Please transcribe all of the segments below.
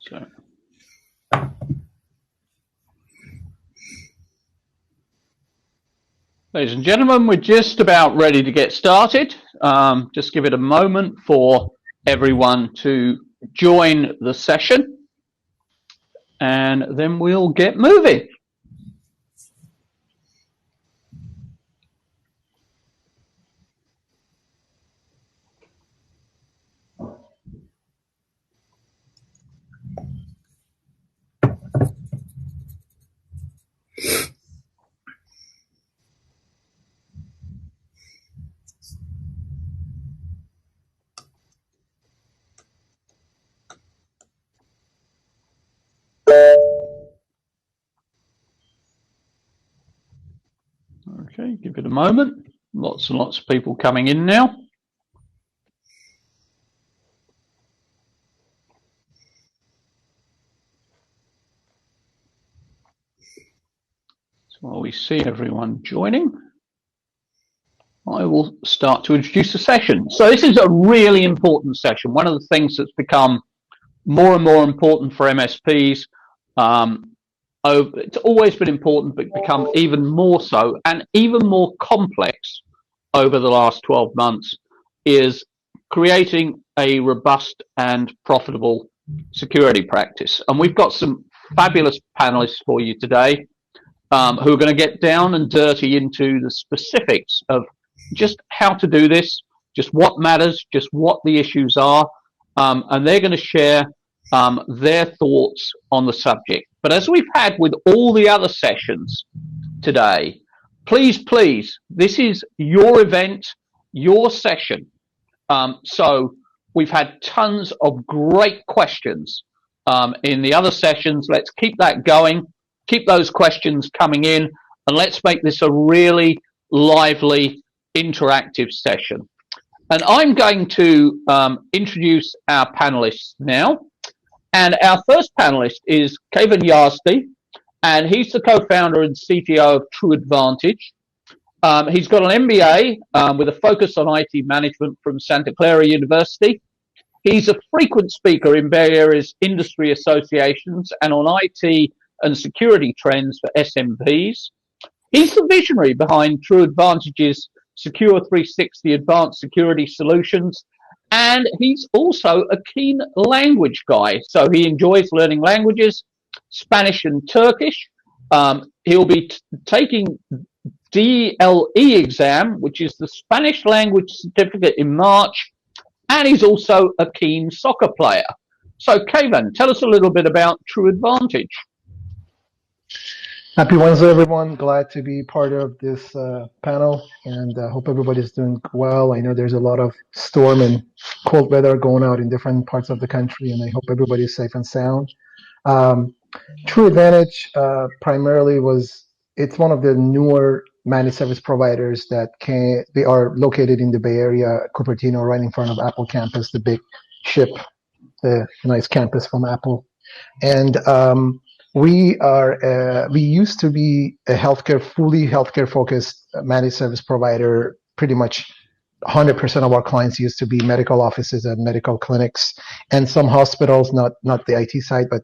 So. Ladies and gentlemen, we're just about ready to get started. Just give it a moment for everyone to join the session, and then we'll get moving. Okay, give it a moment. Lots and lots of people coming in now. So while we see everyone joining, I will start to introduce the session. So this is a really important session. One of the things that's become more and more important for MSPs, it's always been important, but become even more so and even more complex over the last 12 months, is creating a robust and profitable security practice. And we've got some fabulous panelists for you today who are going to get down and dirty into the specifics of just how to do this, just what matters, just what the issues are, and they're going to share their thoughts on the subject. But as we've had with all the other sessions today, please, this is your event, your session. So we've had tons of great questions in the other sessions. Let's keep that going, keep those questions coming in, and let's make this a really lively, interactive session. And I'm going to introduce our panelists now. And our first panelist is Kevin Yazdi, and he's the co-founder and CTO of True Advantage. He's got an MBA with a focus on IT management from Santa Clara University. He's a frequent speaker in Bay Area's industry associations and on IT and security trends for SMBs. He's the visionary behind True Advantage's Secure 360 Advanced Security Solutions. And he's also a keen language guy. So he enjoys learning languages, Spanish and Turkish. He'll be taking DLE exam, which is the Spanish language certificate, in March. And he's also a keen soccer player. So Kevin, tell us a little bit about True Advantage. Happy Wednesday, everyone. Glad to be part of this panel, and hope everybody's doing well. I know there's a lot of storm and cold weather going out in different parts of the country, and I hope everybody's safe and sound. True Advantage primarily it's one of the newer managed service providers they are located in the Bay Area, Cupertino, right in front of Apple campus, the big ship, the nice campus from Apple. And we used to be a fully healthcare focused managed service provider. Pretty much 100% of our clients used to be medical offices and medical clinics and some hospitals, not the IT side, but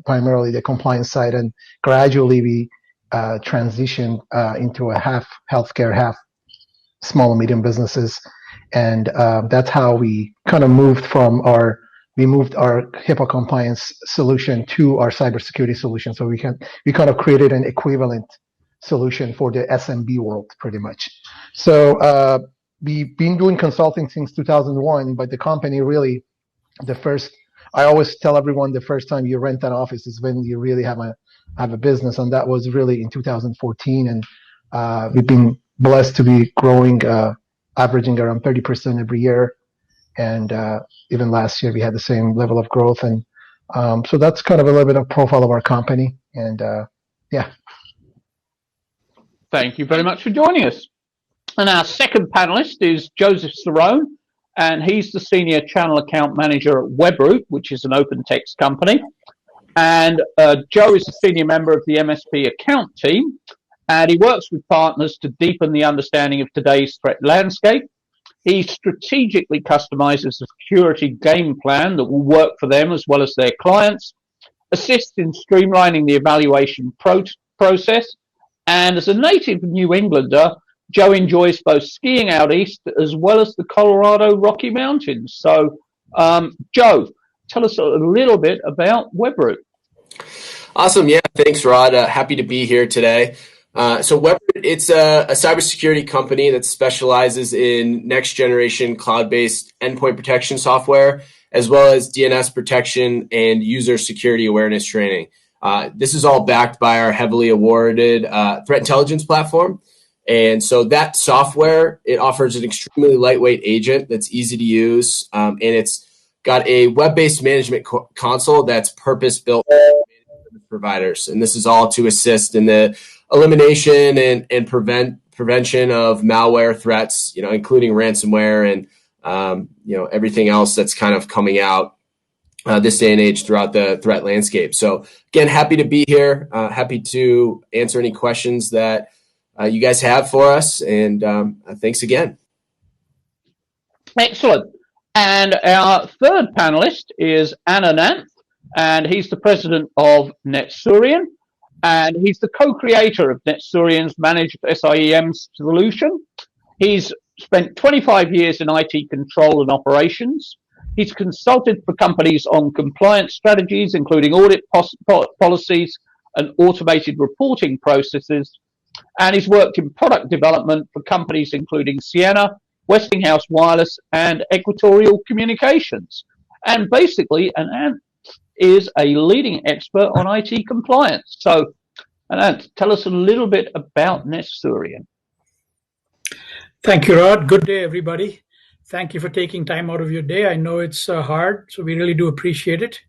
primarily the compliance side. And gradually we transitioned into a half healthcare, half small and medium businesses. And that's how we kind of moved we moved our HIPAA compliance solution to our cybersecurity solution. So we kind of created an equivalent solution for the SMB world, pretty much. So we've been doing consulting since 2001, but the company really, I always tell everyone the first time you rent an office is when you really have a business, and that was really in 2014. And we've been blessed to be growing, averaging around 30% every year. And even last year, we had the same level of growth. And so that's kind of a little bit of profile of our company. And yeah. Thank you very much for joining us. And our second panelist is Joseph Cerrone, and he's the Senior Channel Account Manager at Webroot, which is an open text company. And Joe is a senior member of the MSP account team, and he works with partners to deepen the understanding of today's threat landscape. He strategically customizes a security game plan that will work for them as well as their clients, assists in streamlining the evaluation process, and as a native New Englander, Joe enjoys both skiing out east as well as the Colorado Rocky Mountains. So, Joe, tell us a little bit about Webroot. Awesome. Yeah, thanks, Rod. Happy to be here today. So Webroot, it's a cybersecurity company that specializes in next-generation cloud-based endpoint protection software, as well as DNS protection and user security awareness training. This is all backed by our heavily awarded threat intelligence platform. And so that software, it offers an extremely lightweight agent that's easy to use, and it's got a web-based management console that's purpose-built for providers. And this is all to assist in the elimination and prevention of malware threats, including ransomware and everything else that's kind of coming out this day and age throughout the threat landscape. So again, happy to be here. Happy to answer any questions that you guys have for us. And thanks again. Excellent. And our third panelist is Ananth, and he's the president of NetSurian, and he's the co-creator of NetSurian's managed SIEM solution. He's spent 25 years in IT control and operations. He's consulted for companies on compliance strategies, including audit policies and automated reporting processes. And he's worked in product development for companies including Ciena, Westinghouse Wireless, and Equatorial Communications. And basically, Ananth is a leading expert on IT compliance. So, Ananth, tell us a little bit about NetSurian. Thank you, Rod. Good day, everybody. Thank you for taking time out of your day. I know it's hard, so we really do appreciate it.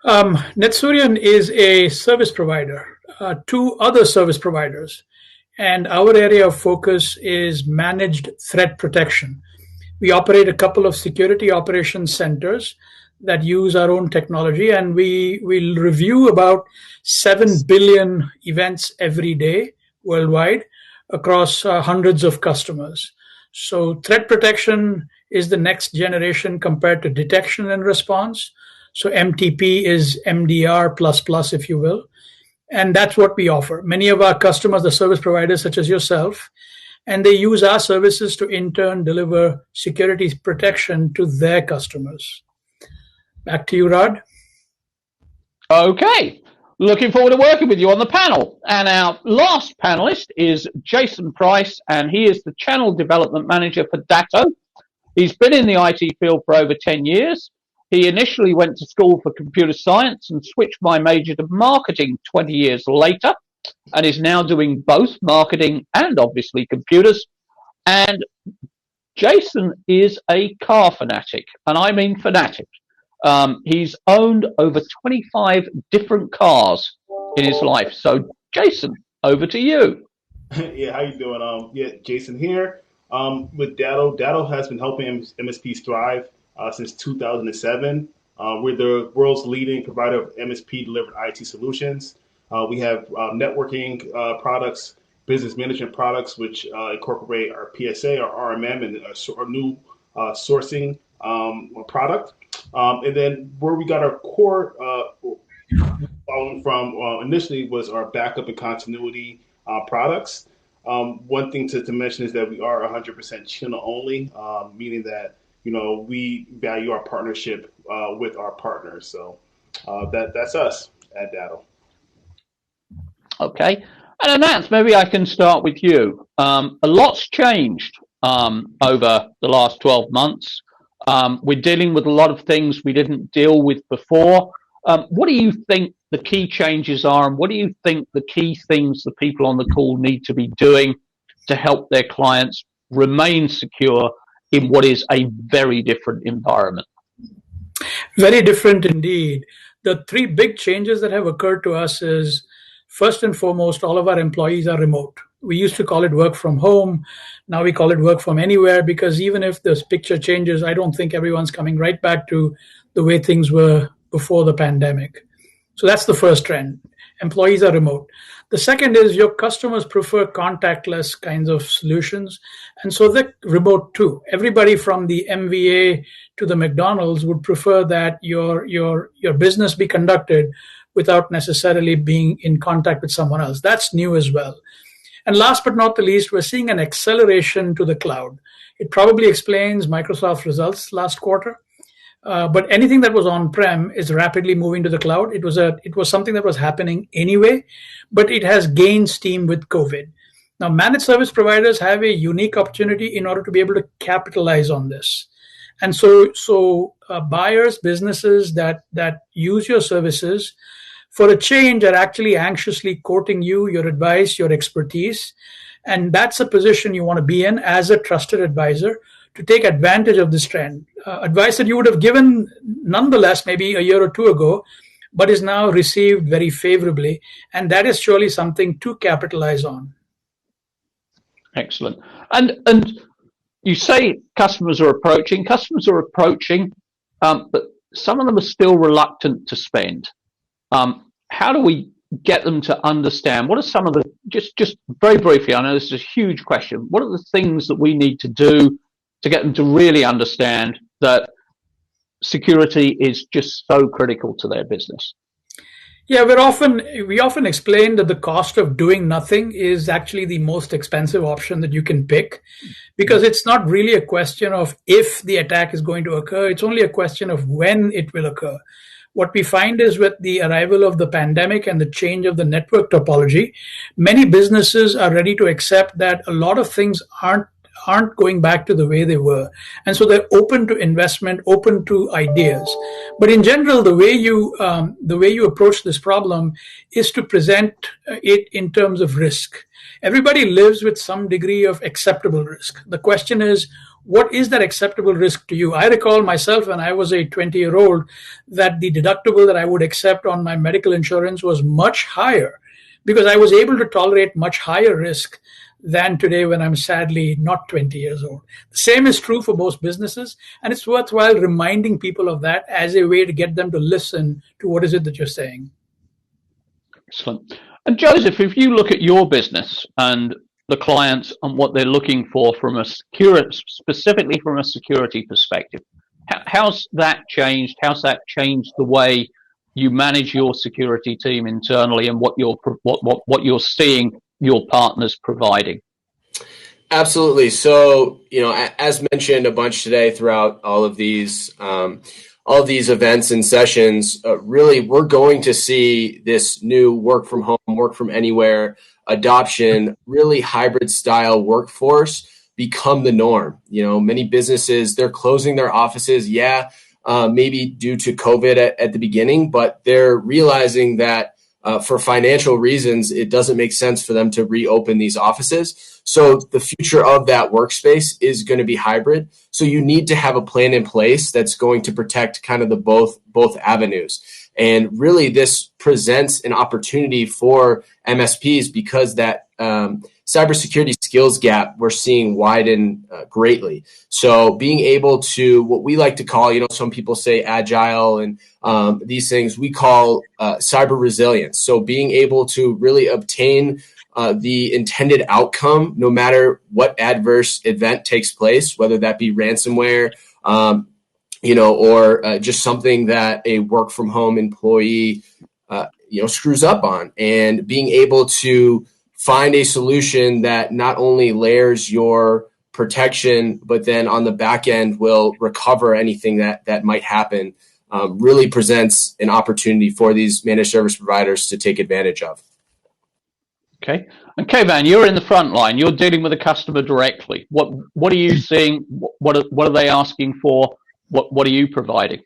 NetSurian is a service provider to other service providers, and our area of focus is managed threat protection. We operate a couple of security operations centers that use our own technology, and we will review about 7 billion events every day worldwide across hundreds of customers. So threat protection is the next generation compared to detection and response. So MTP is MDR plus, if you will. And that's what we offer. Many of our customers are service providers such as yourself, and they use our services to in turn deliver security protection to their customers. Back to you, Rod. Okay. Looking forward to working with you on the panel. And our last panelist is Jason Price, and he is the Channel Development Manager for Datto. He's been in the IT field for over 10 years. He initially went to school for computer science and switched my major to marketing 20 years later, and is now doing both marketing and obviously computers. And Jason is a car fanatic, and I mean fanatic. He's owned over 25 different cars in his life. So, Jason, over to you. Yeah, how you doing? Jason here. With Datto. Datto has been helping MSPs thrive since 2007. We're the world's leading provider of MSP-delivered IT solutions. We have networking products, business management products, which incorporate our PSA, our RMM, and our new sourcing product. And then where we got our core following from initially was our backup and continuity products. One thing to mention is that we are 100% channel only, meaning that we value our partnership with our partners. So that's us at Datto. Okay. And Ananth, maybe I can start with you. A lot's changed over the last 12 months. We're dealing with a lot of things we didn't deal with before. What do you think the key changes are, and what do you think the key things the people on the call need to be doing to help their clients remain secure in what is a very different environment? Very different indeed. The three big changes that have occurred to us is, first and foremost, all of our employees are remote. We used to call it work from home. Now we call it work from anywhere, because even if this picture changes, I don't think everyone's coming right back to the way things were before the pandemic. So that's the first trend. Employees are remote. The second is your customers prefer contactless kinds of solutions, and so they're remote too. Everybody from the MVA to the McDonald's would prefer that your business be conducted without necessarily being in contact with someone else. That's new as well. And last but not the least, we're seeing an acceleration to the cloud. It probably explains Microsoft's results last quarter. But anything that was on-prem is rapidly moving to the cloud. It was something that was happening anyway, but it has gained steam with COVID. Now, managed service providers have a unique opportunity in order to be able to capitalize on this. And so buyers, businesses that use your services for a change are actually anxiously courting you, your advice, your expertise. And that's a position you want to be in as a trusted advisor to take advantage of this trend. Advice that you would have given nonetheless maybe a year or two ago, but is now received very favorably. And that is surely something to capitalize on. Excellent. And you say customers are approaching, but some of them are still reluctant to spend. How do we get them to understand? What are some of the, just very briefly, I know this is a huge question, what are the things that we need to do to get them to really understand that security is just so critical to their business? Yeah, we often explain that the cost of doing nothing is actually the most expensive option that you can pick, because it's not really a question of if the attack is going to occur. It's only a question of when it will occur. What we find is with the arrival of the pandemic and the change of the network topology, many businesses are ready to accept that a lot of things aren't going back to the way they were. And so they're open to investment, open to ideas. But in general, the way you approach this problem is to present it in terms of risk. Everybody lives with some degree of acceptable risk. The question is, what is that acceptable risk to you? I recall myself when I was a 20-year-old that the deductible that I would accept on my medical insurance was much higher because I was able to tolerate much higher risk than today when I'm sadly not 20 years old. The same is true for most businesses, and it's worthwhile reminding people of that as a way to get them to listen to what is it that you're saying. Excellent. And Joseph, if you look at your business and the clients and what they're looking for from a specifically from a security perspective, how's that changed? How's that changed the way you manage your security team internally and what you're seeing your partners providing? Absolutely. So, as mentioned a bunch today throughout all of these events and sessions, really, we're going to see this new work from home, work from anywhere adoption, really hybrid style workforce become the norm. Many businesses, they're closing their offices. Maybe due to COVID at the beginning, but they're realizing that for financial reasons, it doesn't make sense for them to reopen these offices. So the future of that workspace is going to be hybrid. So you need to have a plan in place that's going to protect kind of the both avenues. And really, this presents an opportunity for MSPs because that cybersecurity skills gap we're seeing widen greatly. So being able to, what we like to call, some people say agile and these things, we call cyber resilience. So being able to really obtain the intended outcome, no matter what adverse event takes place, whether that be ransomware, or just something that a work from home employee, screws up on, and being able to find a solution that not only layers your protection, but then on the back end will recover anything that might happen, really presents an opportunity for these managed service providers to take advantage of. Okay. And Kayvan, you're in the front line. You're dealing with a customer directly. What are you seeing? What are they asking for? What are you providing?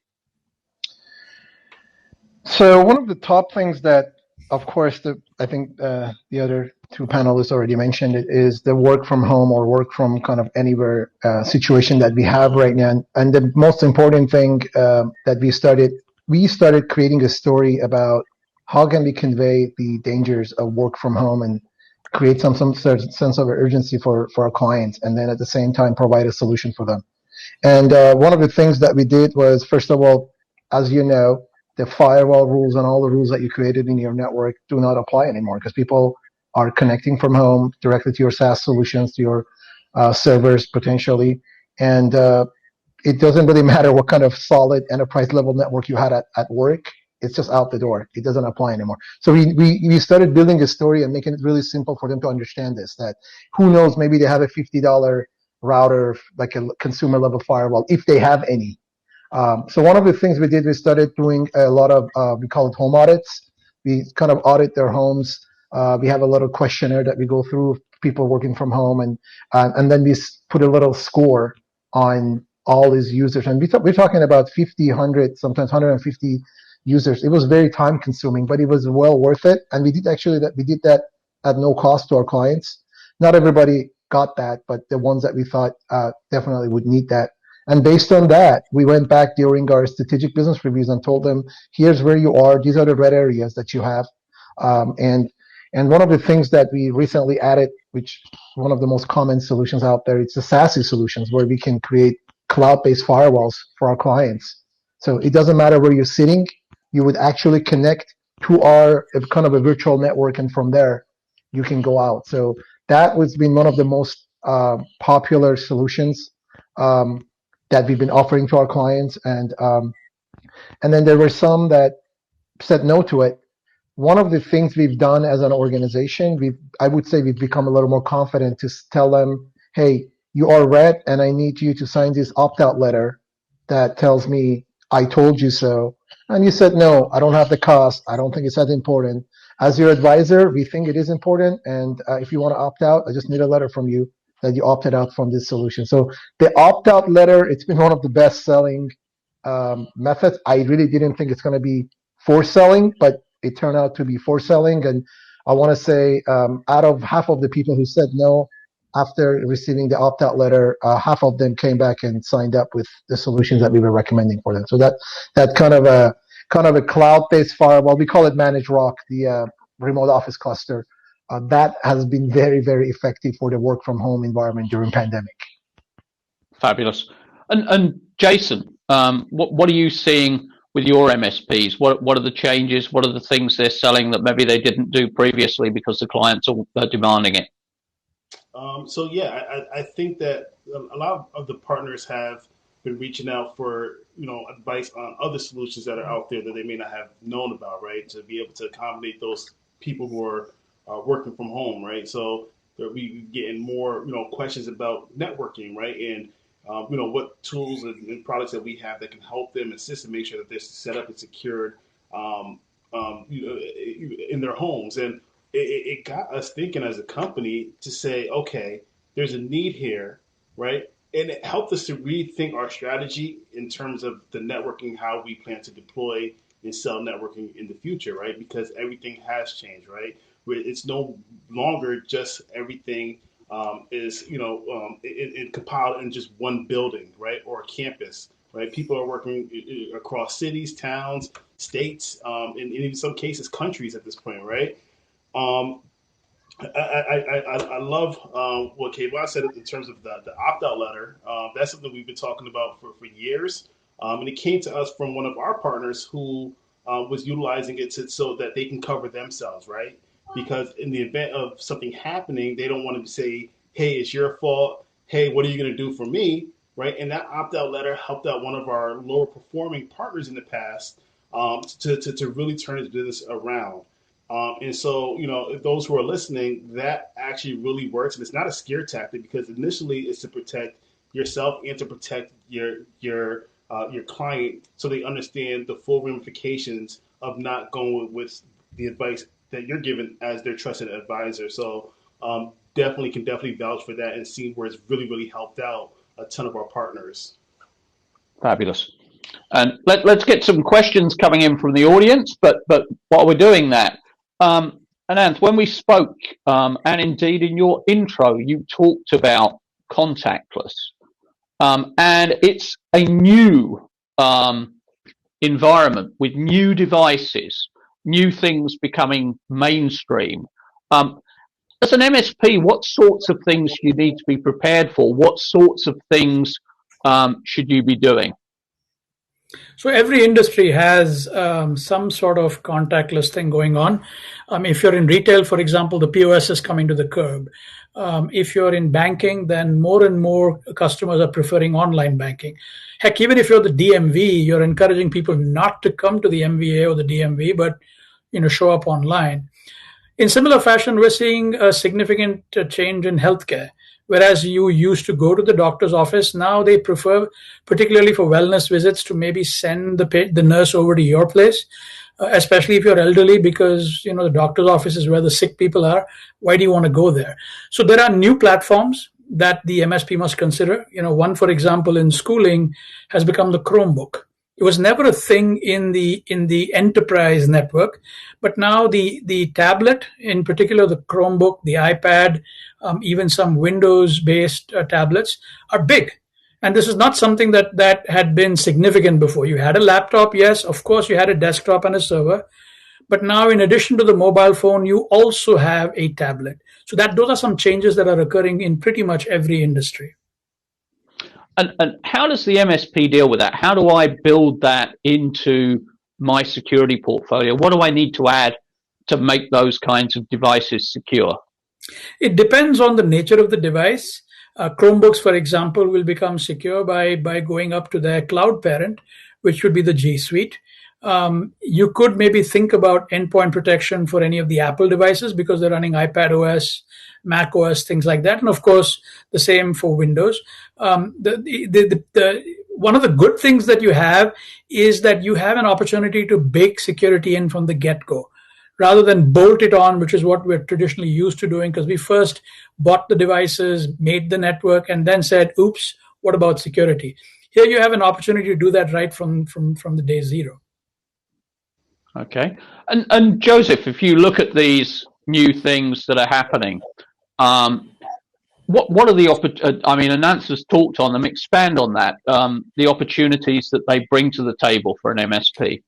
So one of the top things that, of course, I think the other two panelists already mentioned it, is the work from home or work from kind of anywhere situation that we have right now. And the most important thing that we started creating a story about how can we convey the dangers of work from home and create some certain sense of urgency for our clients, and then at the same time provide a solution for them. And one of the things that we did was, first of all, as you know, the firewall rules and all the rules that you created in your network do not apply anymore because people are connecting from home directly to your SaaS solutions, to your servers potentially. And it doesn't really matter what kind of solid enterprise level network you had at work. It's just out the door. It doesn't apply anymore. So we started building a story and making it really simple for them to understand this, that who knows, maybe they have a $50 router, like a consumer level firewall, if they have any. So one of the things we did, we started doing a lot of, we call it home audits. We kind of audit their homes. We have a little questionnaire that we go through, people working from home, and then we put a little score on all these users. And we're talking about 50, 100, sometimes 150 users. It was very time consuming, but it was well worth it. And we did that at no cost to our clients. Not everybody got that, but the ones that we thought definitely would need that. And based on that, we went back during our strategic business reviews and told them, here's where you are. These are the red areas that you have. And one of the things that we recently added, which one of the most common solutions out there, it's the SASE solutions, where we can create cloud-based firewalls for our clients. So it doesn't matter where you're sitting. You would actually connect to our kind of a virtual network, and from there, you can go out. So that has been one of the most popular solutions that we've been offering to our clients, and then there were some that said no to it. One of the things we've done as an organization, I would say we've become a little more confident to tell them, hey, you are red, and I need you to sign this opt-out letter that tells me I told you so. And you said, no, I don't have the cost. I don't think it's that important. As your advisor, we think it is important, and if you want to opt out, I just need a letter from you that you opted out from this solution. So the opt-out letter, it's been one of the best-selling methods. I really didn't think it's going to be for selling, but it turned out to be for selling. And I want to say out of half of the people who said no after receiving the opt-out letter, half of them came back and signed up with the solutions that we were recommending for them. So that kind of a cloud-based firewall, we call it Managed ROC, the remote office cluster. That has been very, very effective for the work from home environment during pandemic. Fabulous. And Jason, what are you seeing with your MSPs? What are the changes? What are the things they're selling that maybe they didn't do previously because the clients are demanding it? So yeah, I think that a lot of the partners have been reaching out for advice on other solutions that are out there that they may not have known about, right? To be able to accommodate those people who are working from home, right? So we getting more questions about networking, right? And what tools and products that we have that can help them assist and make sure that they're set up and secured in their homes. And it got us thinking as a company to say, okay, there's a need here, right? And it helped us to rethink our strategy in terms of the networking, how we plan to deploy and sell networking in the future, right? Because everything has changed, right? It's no longer just everything is compiled in just one building, right, or a campus, right? People are working across cities, towns, states, and in some cases countries at this point, right? I love what Kayvon said in terms of the opt-out letter. That's something we've been talking about for years, and it came to us from one of our partners who was utilizing it so that they can cover themselves, right? Because in the event of something happening, they don't want to say, hey, it's your fault. Hey, what are you going to do for me? Right? And that opt-out letter helped out one of our lower performing partners in the past to really turn his business around. And so, those who are listening, that actually really works. And it's not a scare tactic because initially it's to protect yourself and to protect your client so they understand the full ramifications of not going with the advice that you're given as their trusted advisor. So definitely vouch for that and see where it's really, really helped out a ton of our partners. Fabulous. And let's get some questions coming in from the audience. But while we're doing that, Ananth, when we spoke, and indeed in your intro, you talked about contactless. And it's a new environment with new devices, new things becoming mainstream. As an MSP, what sorts of things do you need to be prepared for? What sorts of things should you be doing? So every industry has some sort of contactless thing going on. If you're in retail, for example, the POS is coming to the curb. If you're in banking, then more and more customers are preferring online banking. Heck, even if you're the DMV, you're encouraging people not to come to the MVA or the DMV, but show up online. In similar fashion, we're seeing a significant change in healthcare. Whereas you used to go to the doctor's office, now they prefer, particularly for wellness visits, to maybe send the nurse over to your place, especially if you're elderly, because the doctor's office is where the sick people are. Why do you want to go there? So there are new platforms that the MSP must consider. One, for example, in schooling has become the Chromebook. It was never a thing in the enterprise network, but now the tablet, in particular the Chromebook, the iPad, even some Windows-based tablets are big. And this is not something that had been significant before. You had a laptop, yes, of course you had a desktop and a server, but now in addition to the mobile phone, you also have a tablet. So those are some changes that are occurring in pretty much every industry. And how does the MSP deal with that? How do I build that into my security portfolio? What do I need to add to make those kinds of devices secure? It depends on the nature of the device. Chromebooks, for example, will become secure by going up to their cloud parent, which would be the G Suite. You could maybe think about endpoint protection for any of the Apple devices because they're running iPad OS, Mac OS, things like that. And of course, the same for Windows. One of the good things that you have is that you have an opportunity to bake security in from the get-go, rather than bolt it on, which is what we're traditionally used to doing, because we first bought the devices, made the network, and then said, oops, what about security? Here you have an opportunity to do that right from the day zero. Okay. And Joseph, if you look at these new things that are happening, what are the Anansa's talked on them, expand on that, the opportunities that they bring to the table for an MSP?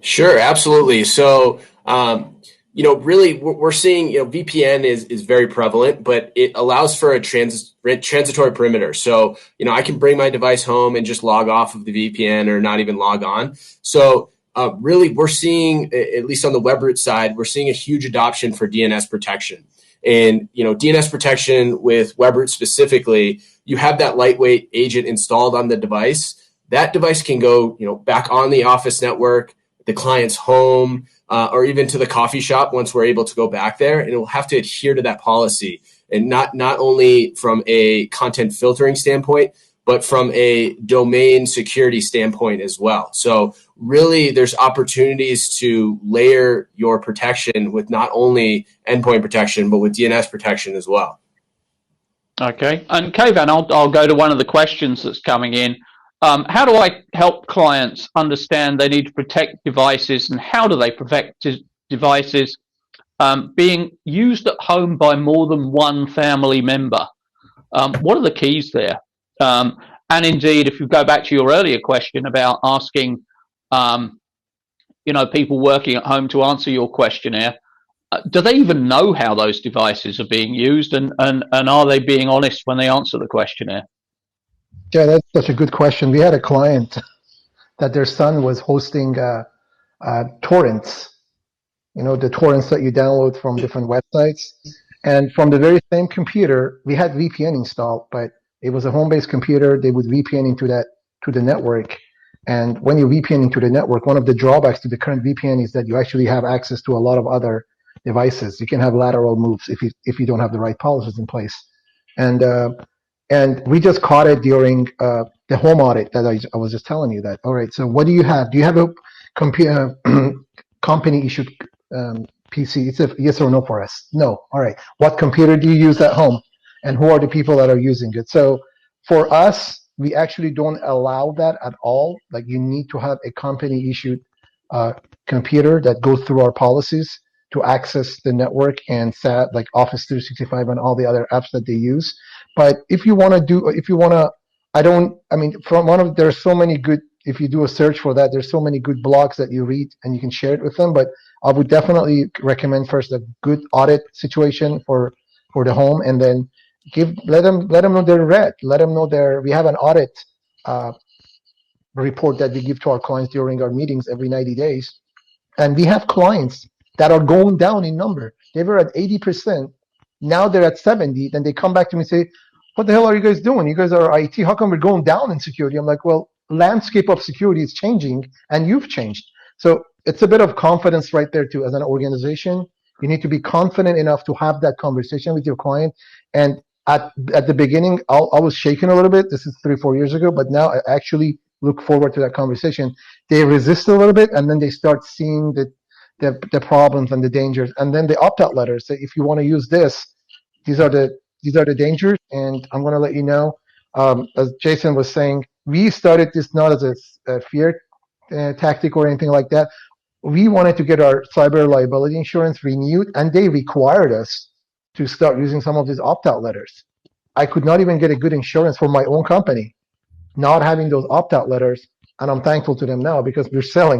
Sure, absolutely. So, really we're seeing, VPN is very prevalent, but it allows for a transitory perimeter. So, I can bring my device home and just log off of the VPN or not even log on. So, really, we're seeing, at least on the WebRoot side, we're seeing a huge adoption for DNS protection. And, DNS protection with WebRoot specifically, you have that lightweight agent installed on the device. That device can go, back on the office network, the client's home, or even to the coffee shop once we're able to go back there. And it will have to adhere to that policy. And not only from a content filtering standpoint, but from a domain security standpoint as well. So really, there's opportunities to layer your protection with not only endpoint protection, but with DNS protection as well. Okay. And Kayvan, I'll go to one of the questions that's coming in. How do I help clients understand they need to protect devices, and how do they protect devices being used at home by more than one family member? What are the keys there? And indeed, if you go back to your earlier question about asking, people working at home to answer your questionnaire, do they even know how those devices are being used, and are they being honest when they answer the questionnaire? Yeah, that's such a good question. We had a client that their son was hosting torrents, the torrents that you download from different websites. And from the very same computer, we had VPN installed, but it was a home-based computer. They would VPN into the network. And when you VPN into the network, one of the drawbacks to the current VPN is that you actually have access to a lot of other devices. You can have lateral moves if you don't have the right policies in place. And we just caught it during the home audit that I was just telling you that. All right, so what do you have? Do you have a company-issued PC? It's a yes or no for us. No. All right. What computer do you use at home? And who are the people that are using it? So for us, we actually don't allow that at all. Like, you need to have a company-issued computer that goes through our policies to access the network and set like Office 365 and all the other apps that they use. But if you want to, there's so many good, if you do a search for that, there's so many good blogs that you read and you can share it with them. But I would definitely recommend first a good audit situation for the home, and then let them know they're red. Let them know we have an audit report that we give to our clients during our meetings every 90 days. And we have clients that are going down in number. They were at 80%. Now they're at 70. Then they come back to me and say, what the hell are you guys doing? You guys are IT. How come we're going down in security? I'm like, well, landscape of security is changing and you've changed. So it's a bit of confidence right there too. As an organization, you need to be confident enough to have that conversation with your client. And at the beginning, I was shaking a little bit. This is 3-4 years ago, but now I actually look forward to that conversation. They resist a little bit, and then they start seeing the problems and the dangers. And then the opt-out letters say, if you want to use this, these are the dangers, and I'm going to let you know. As Jason was saying, we started this not as a fear tactic or anything like that. We wanted to get our cyber liability insurance renewed, and they required us to start using some of these opt-out letters. I could not even get a good insurance for my own company, not having those opt-out letters, and I'm thankful to them now because we're selling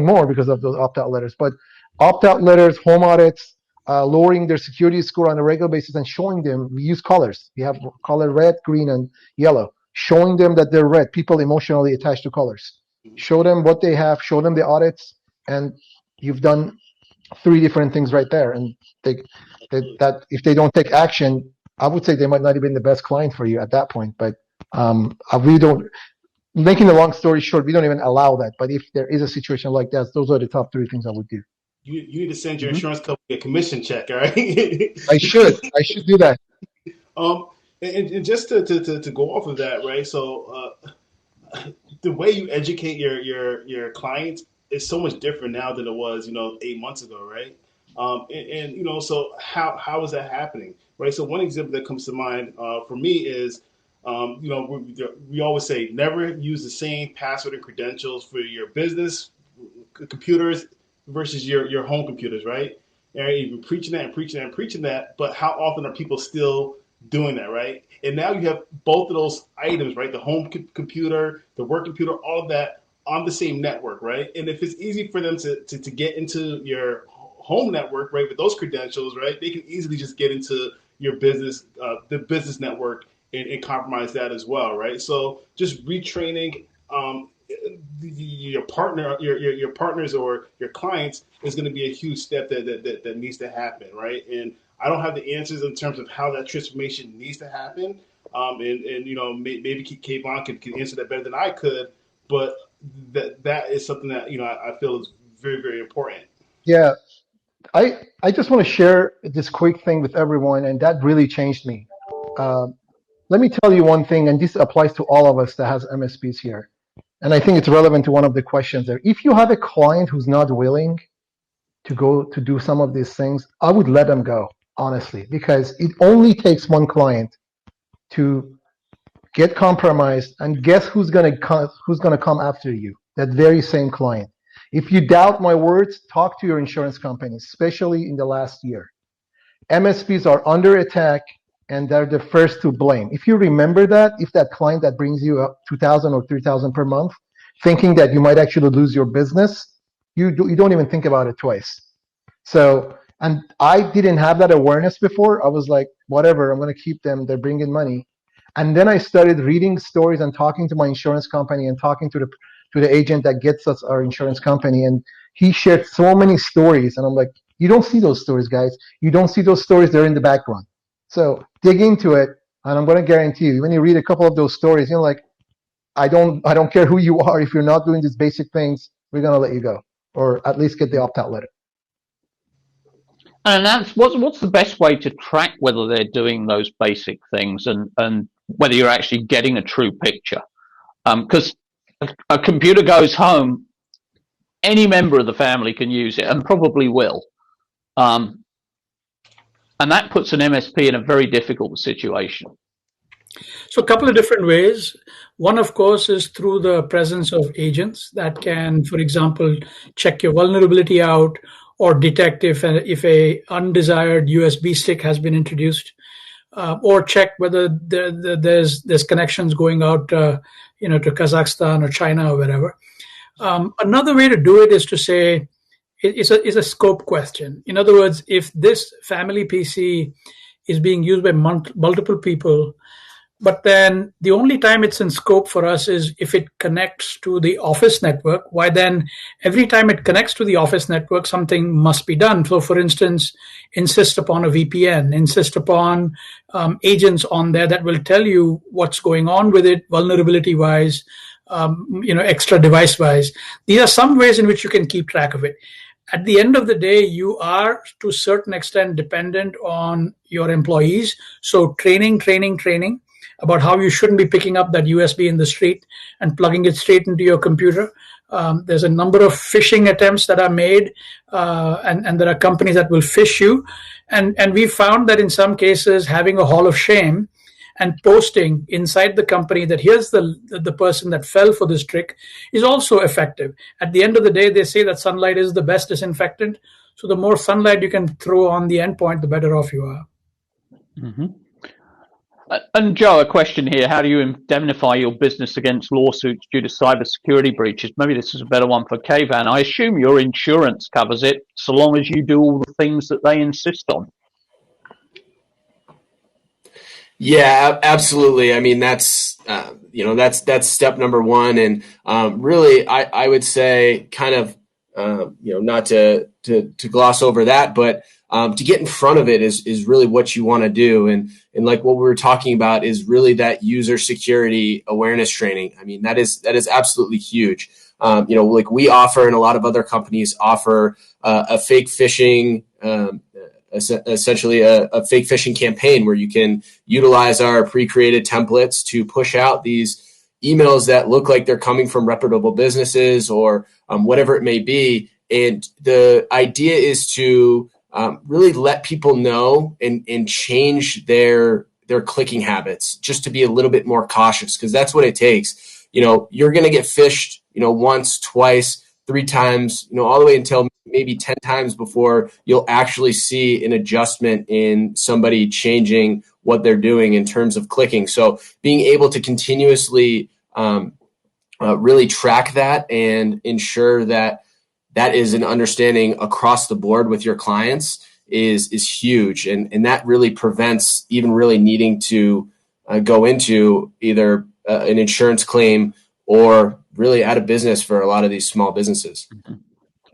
more because of those opt-out letters. But opt-out letters, home audits, lowering their security score on a regular basis and showing them, we use colors. We have color red, green, and yellow, showing them that they're red. People emotionally attached to colors. Show them what they have, show them the audits, and you've done 3 different things right there. And that if they don't take action, I would say they might not have been the best client for you at that point. But we don't, making the long story short, we don't even allow that. But if there is a situation like that, those are the top 3 things I would do. You need to send your insurance company a commission check, all right? I should do that. And just to go off of that, right? So the way you educate your clients is so much different now than it was, 8 months ago, right? And so how is that happening, right? So one example that comes to mind for me is, we always say never use the same password and credentials for your business computers versus your home computers, right? And you've been preaching that, but how often are people still doing that, right? And now you have both of those items, right? The home computer, the work computer, all of that on the same network, right? And if it's easy for them to get into your home network, right, with those credentials, right, they can easily just get into your business, the business network, and compromise that as well, right? So just retraining your partners or your clients is going to be a huge step that needs to happen, right? And I don't have the answers in terms of how that transformation needs to happen, and maybe Kayvon can answer that better than I could, but that is something that I feel is very, very important. Yeah, I just want to share this quick thing with everyone, and that really changed me. Let me tell you one thing, and this applies to all of us that has MSPs here. And I think it's relevant to one of the questions there. If you have a client who's not willing to go to do some of these things, I would let them go, honestly, because it only takes one client to get compromised, and guess who's gonna come after you? That very same client. If you doubt my words, talk to your insurance company, especially in the last year. MSPs are under attack, and they're the first to blame. If you remember that, if that client that brings you up $2,000 or $3,000 per month, thinking that you might actually lose your business, you don't even think about it twice. So, and I didn't have that awareness before. I was like, whatever, I'm going to keep them. They're bringing money. And then I started reading stories and talking to my insurance company and talking to the agent that gets us our insurance company. And he shared so many stories. And I'm like, you don't see those stories, guys. You don't see those stories. They're in the background. So dig into it, and I'm going to guarantee you, when you read a couple of those stories, you're like, I don't care who you are. If you're not doing these basic things, we're going to let you go, or at least get the opt-out letter. And that's what's the best way to track whether they're doing those basic things and whether you're actually getting a true picture. Because a computer goes home, any member of the family can use it and probably will. And that puts an MSP in a very difficult situation. So a couple of different ways. One, of course, is through the presence of agents that can, for example, check your vulnerability out or detect if a undesired USB stick has been introduced, or check whether there's connections going out, to Kazakhstan or China or wherever. Another way to do it is to say, it's a scope question. In other words, if this family PC is being used by multiple people, But then the only time it's in scope for us is if it connects to the office network. Why then every time it connects to the office network, something must be done. So for instance, insist upon a VPN, insist upon agents on there that will tell you what's going on with it, vulnerability wise, extra device wise. These are some ways in which you can keep track of it. At the end of the day, you are to a certain extent dependent on your employees. So training about how you shouldn't be picking up that USB in the street and plugging it straight into your computer. There's a number of phishing attempts that are made, and there are companies that will phish you. And we found that in some cases, having a hall of shame and posting inside the company that here's the person that fell for this trick is also effective. At the end of the day, they say that sunlight is the best disinfectant. So the more sunlight you can throw on the endpoint, the better off you are. Mm-hmm. And Joe, a question here. How do you indemnify your business against lawsuits due to cybersecurity breaches? Maybe this is a better one for Keyvan. I assume your insurance covers it so long as you do all the things that they insist on. Yeah, absolutely. I mean, that's step number one. And really, I would say kind of, not to gloss over that, but to get in front of it is really what you want to do. And like what we were talking about is really that user security awareness training. I mean, that is absolutely huge. Like we offer and a lot of other companies offer a fake phishing, essentially a fake phishing campaign where you can utilize our pre-created templates to push out these emails that look like they're coming from reputable businesses or whatever it may be. And the idea is to really let people know and change their clicking habits just to be a little bit more cautious, because that's what it takes. You're going to get phished, once, twice, 3 times, all the way until maybe 10 times before you'll actually see an adjustment in somebody changing what they're doing in terms of clicking. So being able to continuously really track that and ensure that is an understanding across the board with your clients is huge. And that really prevents even really needing to go into either an insurance claim or really out of business for a lot of these small businesses.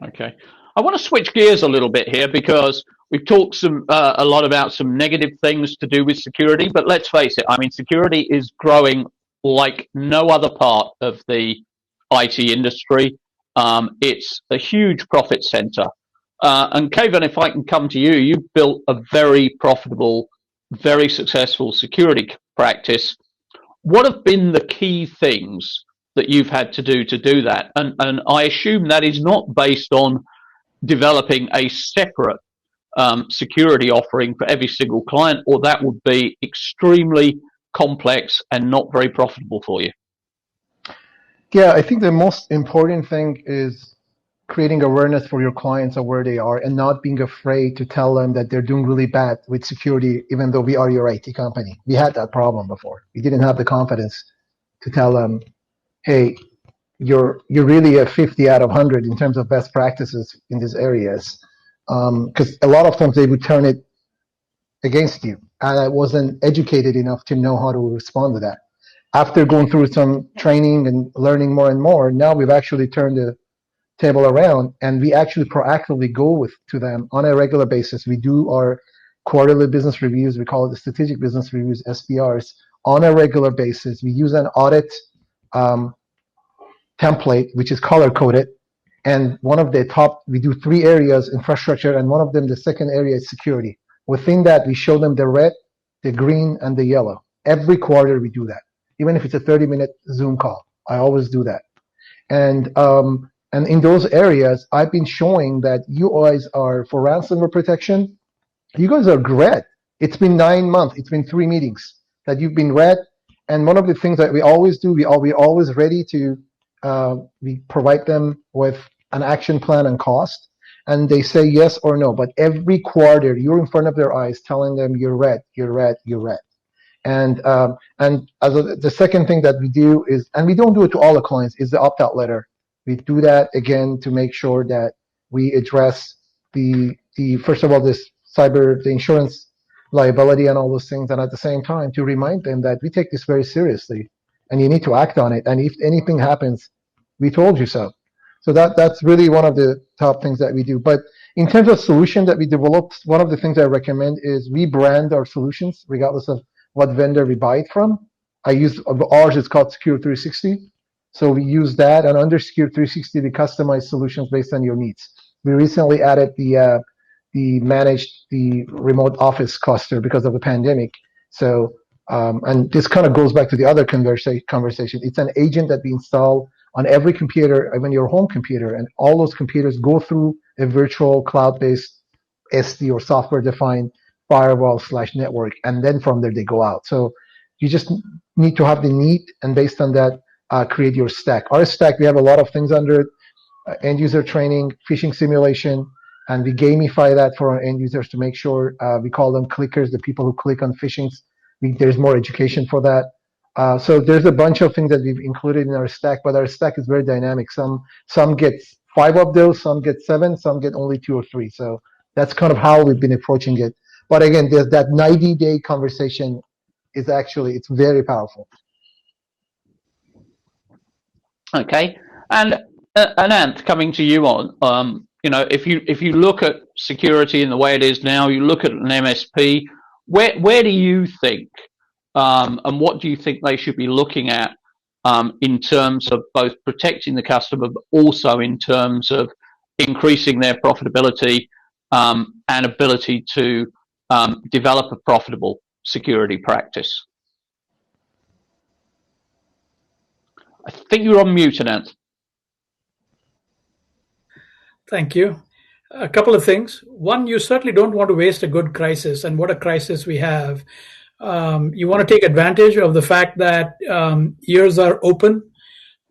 Okay. I want to switch gears a little bit here because we've talked a lot about some negative things to do with security, but let's face it, I mean, security is growing like no other part of the IT industry. It's a huge profit center. And Keyvan, if I can come to you, you've built a very profitable, very successful security practice. What have been the key things that you've had to do that? And I assume that is not based on developing a separate security offering for every single client, or that would be extremely complex and not very profitable for you. Yeah, I think the most important thing is creating awareness for your clients of where they are and not being afraid to tell them that they're doing really bad with security, even though we are your IT company. We had that problem before. We didn't have the confidence to tell them, hey, you're really a 50 out of 100 in terms of best practices in these areas. Because a lot of times they would turn it against you. And I wasn't educated enough to know how to respond to that. After going through some training and learning more and more, now we've actually turned the table around and we actually proactively go to them on a regular basis. We do our quarterly business reviews. We call it the strategic business reviews, SBRs, on a regular basis. We use an audit template, which is color coded. And one of the top, we do 3 areas, infrastructure, and one of them, the second area is security. Within that, we show them the red, the green, and the yellow. Every quarter we do that. Even if it's a 30-minute Zoom call, I always do that. And in those areas, I've been showing that you guys are, for ransomware protection, you guys are great. It's been 9 months. It's been 3 meetings that you've been read. And one of the things that we always do, we're always ready to, we provide them with an action plan and cost. And they say yes or no. But every quarter, you're in front of their eyes telling them you're red, you're red, you're red. And as the second thing that we do is, and we don't do it to all the clients, is the opt-out letter. We do that again to make sure that we address the first of all, the insurance liability and all those things. And at the same time, to remind them that we take this very seriously and you need to act on it. And if anything happens, we told you so. So that's really one of the top things that we do. But in terms of solution that we developed, one of the things I recommend is we brand our solutions regardless of what vendor we buy it from. Ours is called Secure 360. So we use that, and under Secure 360, we customize solutions based on your needs. We recently added the remote office cluster because of the pandemic. So, and this kind of goes back to the other conversation. It's an agent that we install on every computer, even your home computer, and all those computers go through a virtual cloud-based SD or software-defined firewall/network, and then from there they go out. So you just need to have the need, and based on that, create your stack. Our stack, we have a lot of things under it, end user training, phishing simulation, and we gamify that for our end users to make sure we call them clickers, the people who click on phishings. There's more education for that. So there's a bunch of things that we've included in our stack, but our stack is very dynamic. Some get 5 of those, some get 7, some get only 2 or 3. So that's kind of how we've been approaching it. But again, there's that 90-day conversation it's very powerful. Okay, and Anant, coming to you on, if you look at security in the way it is now, you look at an MSP, where do you think, and what do you think they should be looking at in terms of both protecting the customer, but also in terms of increasing their profitability and ability to develop a profitable security practice? I think you're on mute, Anant. Thank you. A couple of things. One, you certainly don't want to waste a good crisis, and what a crisis we have. You want to take advantage of the fact that ears are open,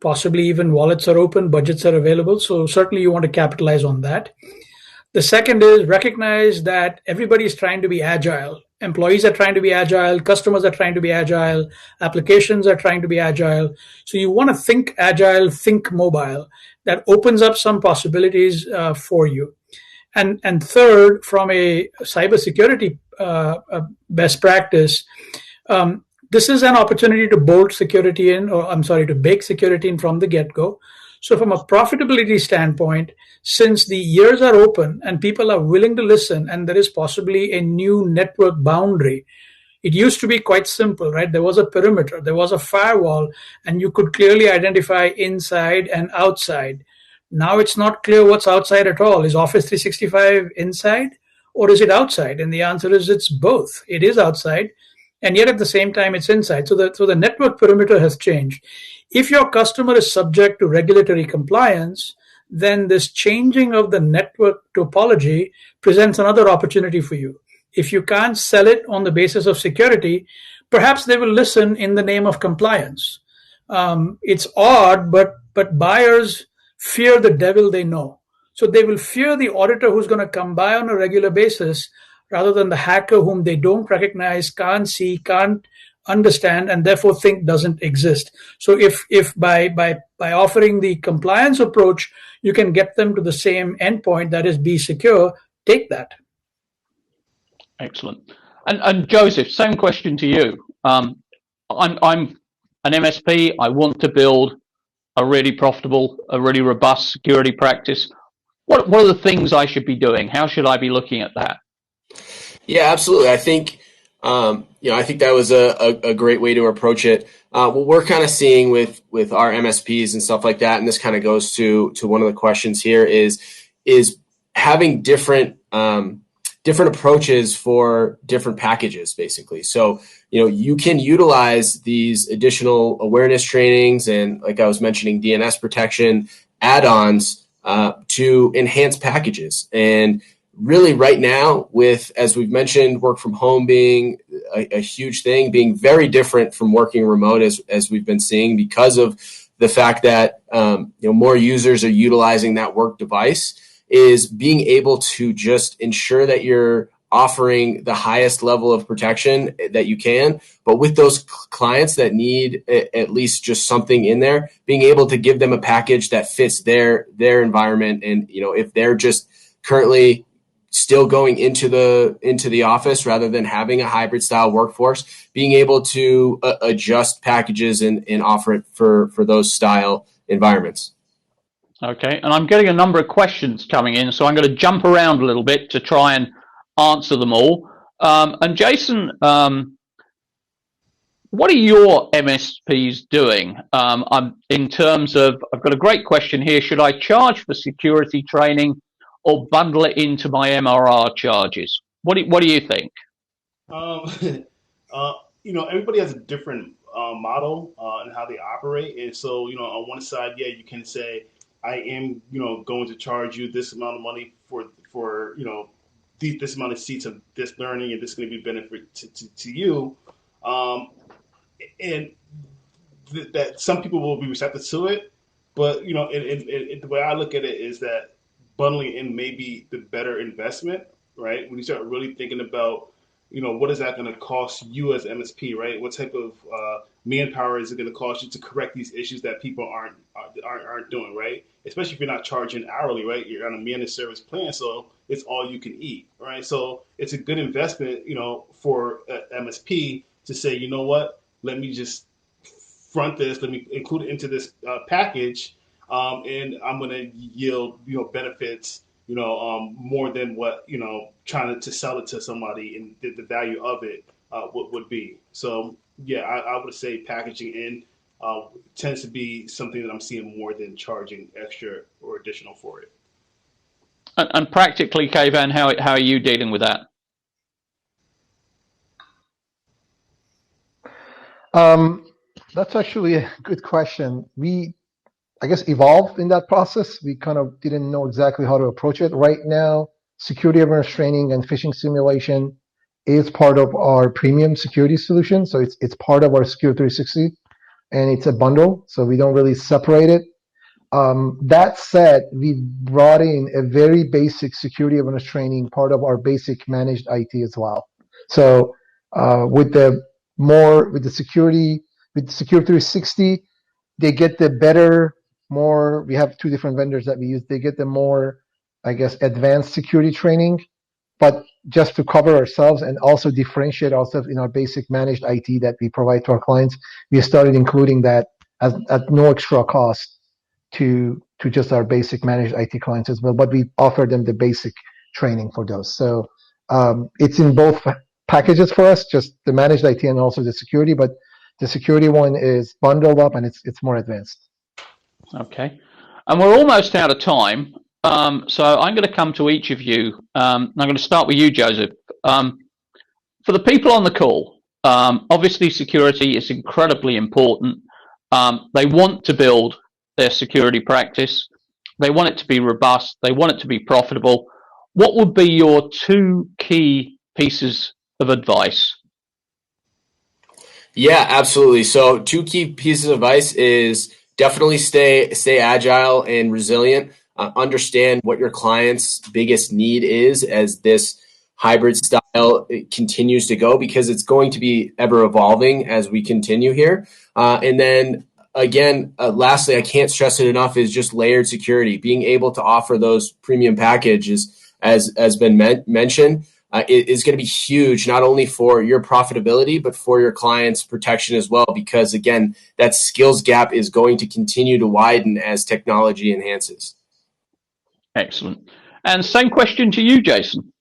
possibly even wallets are open, budgets are available. So certainly you want to capitalize on that. The second is recognize that everybody is trying to be agile. Employees are trying to be agile, customers are trying to be agile, applications are trying to be agile. So you want to think agile, think mobile. That opens up some possibilities for you. And third, from a cybersecurity best practice, this is an opportunity to bolt security in, to bake security in from the get-go. So from a profitability standpoint, since the ears are open and people are willing to listen, and there is possibly a new network boundary, it used to be quite simple, right? There was a perimeter, there was a firewall, and you could clearly identify inside and outside. Now it's not clear what's outside at all. Is Office 365 inside or is it outside? And the answer is it's both. It is outside, and yet at the same time it's inside. So the network perimeter has changed. If your customer is subject to regulatory compliance, then this changing of the network topology presents another opportunity for you. If you can't sell it on the basis of security, perhaps they will listen in the name of compliance. It's odd, but buyers fear the devil they know. So they will fear the auditor who's going to come by on a regular basis rather than the hacker whom they don't recognize, can't see, can't understand, and therefore think doesn't exist. So if by offering the compliance approach, you can get them to the same endpoint, that is be secure, take that. Excellent. And Joseph, same question to you. I'm an MSP. I want to build a really profitable, a really robust security practice. What are the things I should be doing? How should I be looking at that? Yeah, absolutely. I think I think that was a great way to approach it. What we're kind of seeing with our MSPs and stuff like that, and this kind of goes to one of the questions here, is having different approaches for different packages, basically. So you can utilize these additional awareness trainings and, like I was mentioning, DNS protection add-ons to enhance packages. And really right now, with, as we've mentioned, work from home being a huge thing, being very different from working remote as we've been seeing, because of the fact that more users are utilizing that work device, is being able to just ensure that you're offering the highest level of protection that you can, but with those clients that need at least just something in there, being able to give them a package that fits their environment. And if they're just currently still going into the office rather than having a hybrid style workforce, being able to adjust packages and offer it for those style environments. Okay, and I'm getting a number of questions coming in, so I'm going to jump around a little bit to try and answer them all. And Jason, what are your MSPs doing in terms of, I've got a great question here, should I charge for security training or bundle it into my MRR charges? What do you think? Everybody has a different model and how they operate. And so, on one side, yeah, you can say, I am, going to charge you this amount of money for this amount of seats of this learning, and this is going to be benefit to you. And that some people will be receptive to it, but the way I look at it is that bundling in may be the better investment, right? When you start really thinking about, what is that going to cost you as MSP, right? What type of manpower is it going to cost you to correct these issues that people aren't doing, right? Especially if you're not charging hourly, right? You're on a managed service plan, so it's all you can eat, right? So it's a good investment, for MSP to say, you know what, let me just front this, let me include it into this package, and I'm going to yield, benefits, more than what, trying to sell it to somebody and the value of it would be. So, yeah, I would say packaging in tends to be something that I'm seeing more than charging extra or additional for it. And practically, Kayvan, how are you dealing with that? That's actually a good question. We, I guess, evolved in that process. We kind of didn't know exactly how to approach it. Right now, security awareness training and phishing simulation is part of our premium security solution. So it's part of our Secure 360, and it's a bundle. So we don't really separate it. That said, we brought in a very basic security awareness training, part of our basic managed IT as well. So with the Secure 360, they get the better, more, we have two different vendors that we use. They get the more, I guess, advanced security training, but just to cover ourselves and also differentiate ourselves in our basic managed IT that we provide to our clients, we started including that at no extra cost to just our basic managed IT clients as well. But we offer them the basic training for those. So it's in both packages for us, just the managed IT and also the security, but the security one is bundled up and it's more advanced. Okay. And we're almost out of time. So I'm going to come to each of you. I'm going to start with you, Joseph. For the people on the call, obviously security is incredibly important. They want to build their security practice. They want it to be robust. They want it to be profitable. What would be your two key pieces of advice? Yeah, absolutely. So two key pieces of advice is definitely stay agile and resilient. Understand what your client's biggest need is as this hybrid style continues to go, because it's going to be ever evolving as we continue here. And then again, lastly, I can't stress it enough, is just layered security. Being able to offer those premium packages, as been mentioned, is going to be huge, not only for your profitability, but for your client's protection as well, because again, that skills gap is going to continue to widen as technology enhances. Excellent. And same question to you, Jason.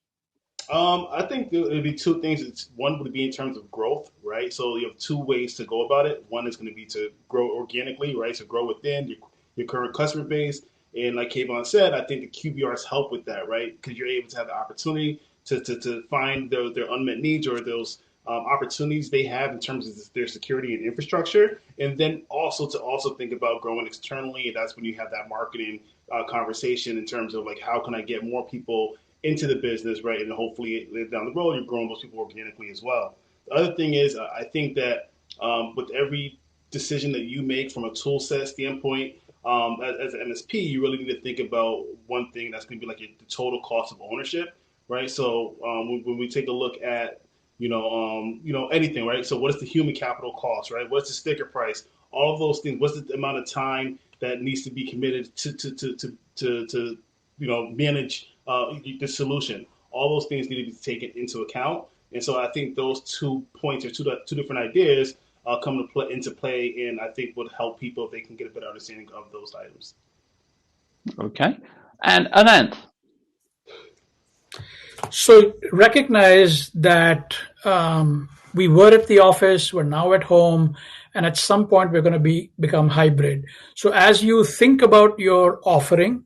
I think there would be two things. One would be in terms of growth, right? So you have two ways to go about it. One is going to be to grow organically, right? So grow within your current customer base. And like Kayvan said, I think the QBRs help with that, right? Because you're able to have the opportunity to find their unmet needs or those opportunities they have in terms of their security and infrastructure. And then also to think about growing externally. And that's when you have that marketing conversation in terms of like, how can I get more people into the business, right? And hopefully down the road, you're growing those people organically as well. The other thing is, I think that with every decision that you make from a tool set standpoint, as an MSP, you really need to think about one thing that's going to be like the total cost of ownership, right? So when we take a look at, anything, right? So what is the human capital cost, right? What's the sticker price? All of those things. What's the amount of time that needs to be committed to manage the solution? all those things need to be taken into account. And so I think those 2 points or two different ideas come into play, and I think would help people if they can get a better understanding of those items. Okay. And Ananth. So recognize that we were at the office, we're now at home, and at some point we're going to become hybrid. So as you think about your offering,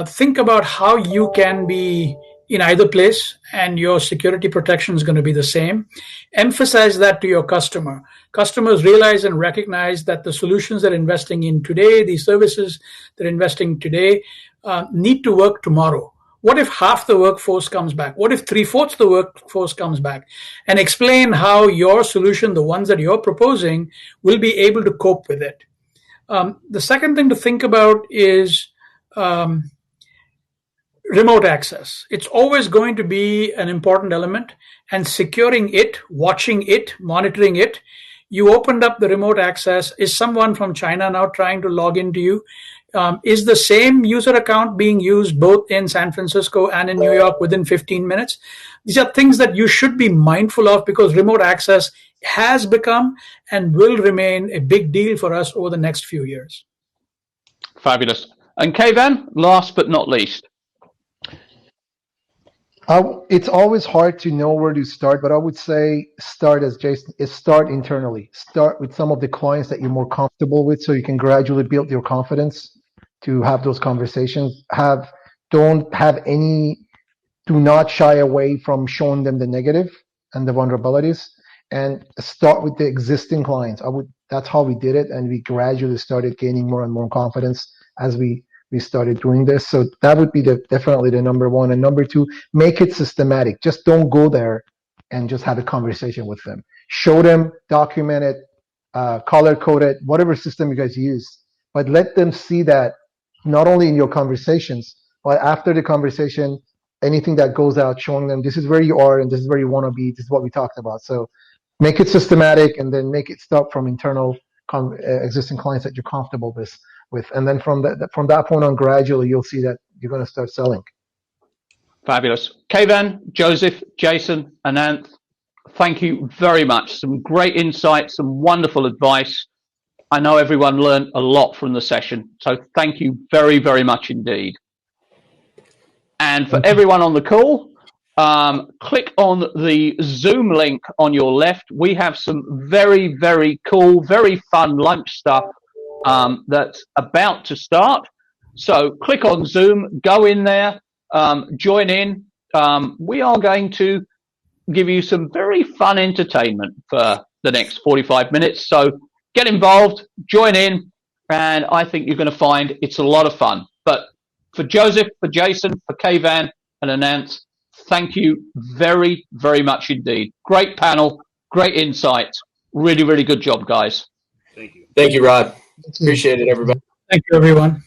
think about how you can be in either place and your security protection is going to be the same. Emphasize that to your customer. Customers realize and recognize that the solutions they're investing in today, the services they're investing today, need to work tomorrow. What if half the workforce comes back? What if 3/4 the workforce comes back? And explain how your solution, the ones that you're proposing, will be able to cope with it. The second thing to think about is remote access. It's always going to be an important element, and securing it, watching it, monitoring it. You opened up the remote access. Is someone from China now trying to log into you? Is the same user account being used both in San Francisco and in New York within 15 minutes? These are things that you should be mindful of, because remote access has become and will remain a big deal for us over the next few years. Fabulous. And Kayvan, last but not least. It's always hard to know where to start, but I would say start, as Jason is, start internally. Start with some of the clients that you're more comfortable with, so you can gradually build your confidence to have those conversations. Do not shy away from showing them the negative and the vulnerabilities, and start with the existing clients. That's how we did it, and we gradually started gaining more and more confidence as we started doing this. So that would be definitely the number one. And number two, make it systematic. Just don't go there and just have a conversation with them. Show them, document it, color code it, whatever system you guys use. But let them see that not only in your conversations, but after the conversation, anything that goes out, showing them this is where you are and this is where you want to be. This is what we talked about. So make it systematic, and then make it start from internal existing clients that you're comfortable with. And then from that point on, gradually you'll see that you're going to start selling. Fabulous. Kayvan, Joseph, Jason, Ananth, thank you very much. Some great insights, some wonderful advice. I know everyone learned a lot from the session, so thank you very, very much indeed. And for everyone on the call, click on the Zoom link on your left. We have some very, very cool, very fun lunch stuff that's about to start. So click on Zoom, go in there, join in. We are going to give you some very fun entertainment for the next 45 minutes. So get involved, join in, and I think you're going to find it's a lot of fun. But for Joseph, for Jason, for Kayvan and Ananth, thank you very, very much indeed. Great panel, great insights. Really, really good job, guys. Thank you. Thank you, Rod. Appreciate it, everybody. Thank you, everyone.